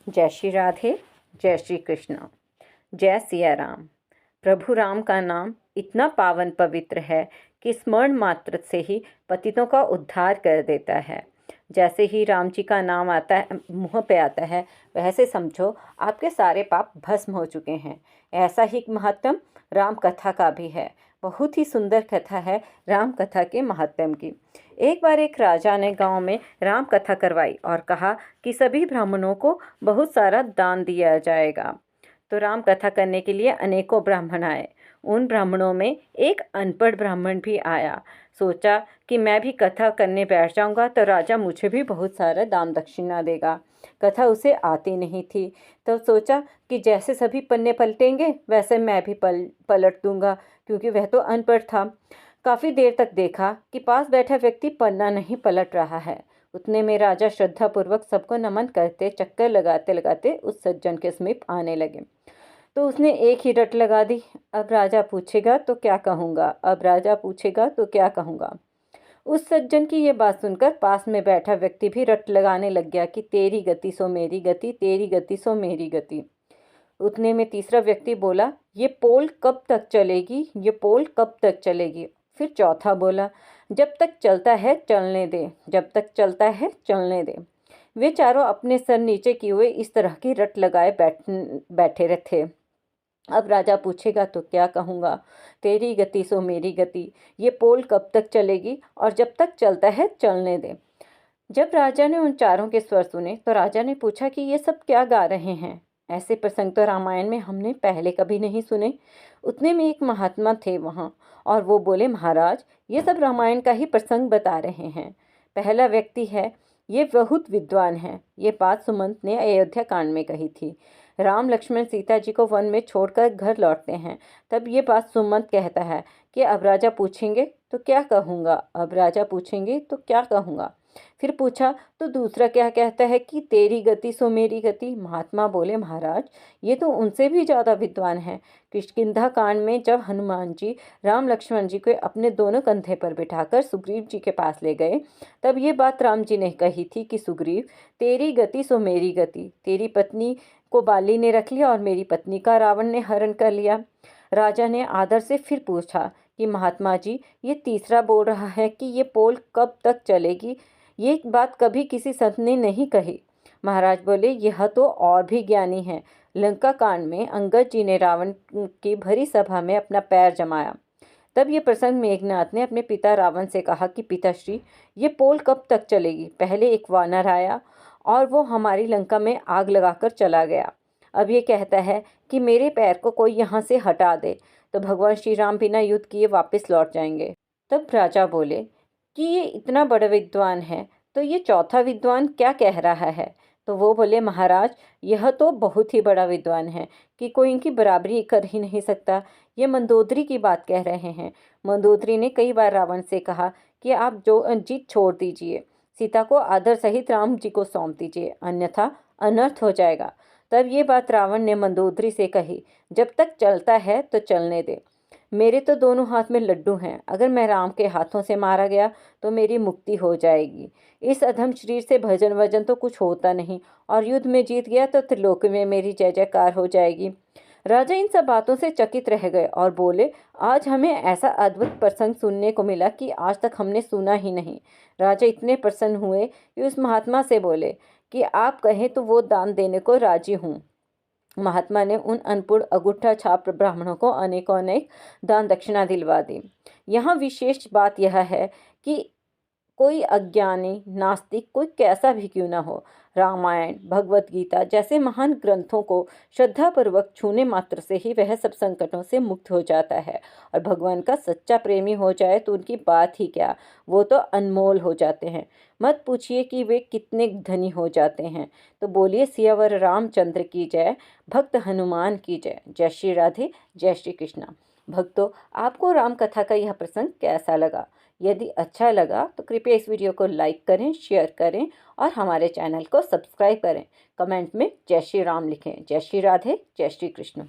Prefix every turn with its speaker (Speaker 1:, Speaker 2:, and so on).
Speaker 1: जय श्री राधे, जय श्री कृष्ण, जय सिया राम। प्रभु राम का नाम इतना पावन पवित्र है कि स्मरण मात्र से ही पतितों का उद्धार कर देता है। जैसे ही राम जी का नाम आता है, मुँह पे आता है, वैसे समझो आपके सारे पाप भस्म हो चुके हैं। ऐसा ही महात्म राम कथा का भी है। बहुत ही सुंदर कथा है राम कथा के महात्म की। एक बार एक राजा ने गांव में राम कथा करवाई और कहा कि सभी ब्राह्मणों को बहुत सारा दान दिया जाएगा। तो राम कथा करने के लिए अनेकों ब्राह्मण आए। उन ब्राह्मणों में एक अनपढ़ ब्राह्मण भी आया। सोचा कि मैं भी कथा करने बैठ जाऊंगा तो राजा मुझे भी बहुत सारा दान दक्षिणा देगा। कथा उसे आती नहीं थी, तो सोचा कि जैसे सभी पन्ने पलटेंगे वैसे मैं भी पलट दूंगा, क्योंकि वह तो अनपढ़ था। काफ़ी देर तक देखा कि पास बैठा व्यक्ति पन्ना नहीं पलट रहा है। उतने में राजा श्रद्धापूर्वक सबको नमन करते चक्कर लगाते लगाते उस सज्जन के समीप आने लगे। तो उसने एक ही रट लगा दी, अब राजा पूछेगा तो क्या कहूँगा, अब राजा पूछेगा तो क्या कहूँगा। उस सज्जन की ये बात सुनकर पास में बैठा व्यक्ति भी रट लगाने लग गया कि तेरी गति सो मेरी गति, तेरी गति सो मेरी गति। उतने में तीसरा व्यक्ति बोला, ये पोल कब तक चलेगी, ये पोल कब तक चलेगी। फिर चौथा बोला, जब तक चलता है चलने दे, जब तक चलता है चलने दे। वे चारों अपने सर नीचे किए हुए इस तरह की रट लगाए बैठे रहते। अब राजा पूछेगा तो क्या कहूँगा, तेरी गति सो मेरी गति, ये पोल कब तक चलेगी और जब तक चलता है चलने दे। जब राजा ने उन चारों के स्वर सुने तो राजा ने पूछा कि ये सब क्या गा रहे हैं। ऐसे प्रसंग तो रामायण में हमने पहले कभी नहीं सुने। उतने में एक महात्मा थे वहाँ और वो बोले, महाराज ये सब रामायण का ही प्रसंग बता रहे हैं। पहला व्यक्ति है, ये बहुत विद्वान है। ये बात सुमंत ने अयोध्या कांड में कही थी। राम लक्ष्मण सीता जी को वन में छोड़कर घर लौटते हैं, तब ये बात सुमंत कहता है कि अब राजा पूछेंगे तो क्या कहूँगा, अब राजा पूछेंगे तो क्या कहूँगा। फिर पूछा तो दूसरा क्या कहता है कि तेरी गति सो मेरी गति। महात्मा बोले, महाराज ये तो उनसे भी ज़्यादा विद्वान है। किष्किंधा कांड में जब हनुमान जी राम लक्ष्मण जी को अपने दोनों कंधे पर बिठाकर सुग्रीव जी के पास ले गए, तब ये बात राम जी ने कही थी कि सुग्रीव तेरी गति सो मेरी गति, तेरी पत्नी को बाली ने रख लिया और मेरी पत्नी का रावण ने हरण कर लिया। राजा ने आदर से फिर पूछा कि महात्मा जी ये तीसरा बोल रहा है कि ये पोल कब तक चलेगी, ये बात कभी किसी संत ने नहीं कही। महाराज बोले, यह तो और भी ज्ञानी है। लंका कांड में अंगद जी ने रावण की भरी सभा में अपना पैर जमाया। तब ये प्रसंग मेघनाथ ने अपने पिता रावण से कहा कि पिताश्री ये पोल कब तक चलेगी। पहले एक वानर आया और वो हमारी लंका में आग लगाकर चला गया। अब ये कहता है कि मेरे पैर को कोई यहाँ से हटा दे तो भगवान श्री राम बिना युद्ध किए वापस लौट जाएंगे। तब राजा बोले कि ये इतना बड़ा विद्वान है तो ये चौथा विद्वान क्या कह रहा है। तो वो बोले, महाराज यह तो बहुत ही बड़ा विद्वान है कि कोई इनकी बराबरी कर ही नहीं सकता। ये मंदोदरी की बात कह रहे हैं। मंदोदरी ने कई बार रावण से कहा कि आप जो जीत छोड़ दीजिए, सीता को आदर सहित राम जी को सौंप दीजिए, अन्यथा अनर्थ हो जाएगा। तब ये बात रावण ने मंदोदरी से कही, जब तक चलता है तो चलने दे। मेरे तो दोनों हाथ में लड्डू हैं, अगर मैं राम के हाथों से मारा गया तो मेरी मुक्ति हो जाएगी। इस अधम शरीर से भजन वजन तो कुछ होता नहीं, और युद्ध में जीत गया तो त्रिलोक में मेरी जय जयकार हो जाएगी। राजा इन सब बातों से चकित रह गए और बोले, आज हमें ऐसा अद्भुत प्रसंग सुनने को मिला कि आज तक हमने सुना ही नहीं। राजा इतने प्रसन्न हुए कि उस महात्मा से बोले कि आप कहें तो वो दान देने को राजी हूँ। महात्मा ने उन अनपुढ़ अगुठा छाप ब्राह्मणों को अनेकों अनेक दान दक्षिणा दिलवा दी। यहाँ विशेष बात यह है कि कोई अज्ञानी नास्तिक कोई कैसा भी क्यों न हो, रामायण भगवत गीता जैसे महान ग्रंथों को श्रद्धापूर्वक छूने मात्र से ही वह सब संकटों से मुक्त हो जाता है। और भगवान का सच्चा प्रेमी हो जाए तो उनकी बात ही क्या, वो तो अनमोल हो जाते हैं। मत पूछिए कि वे कितने धनी हो जाते हैं। तो बोलिए, सियावर रामचंद्र की जय, भक्त हनुमान की जय। जय श्री राधे, जय श्री कृष्णा। भक्तों, आपको राम कथा का यह प्रसंग कैसा लगा? यदि अच्छा लगा तो कृपया इस वीडियो को लाइक करें, शेयर करें और हमारे चैनल को सब्सक्राइब करें। कमेंट में जय श्री राम लिखें। जय श्री राधे, जय श्री कृष्ण।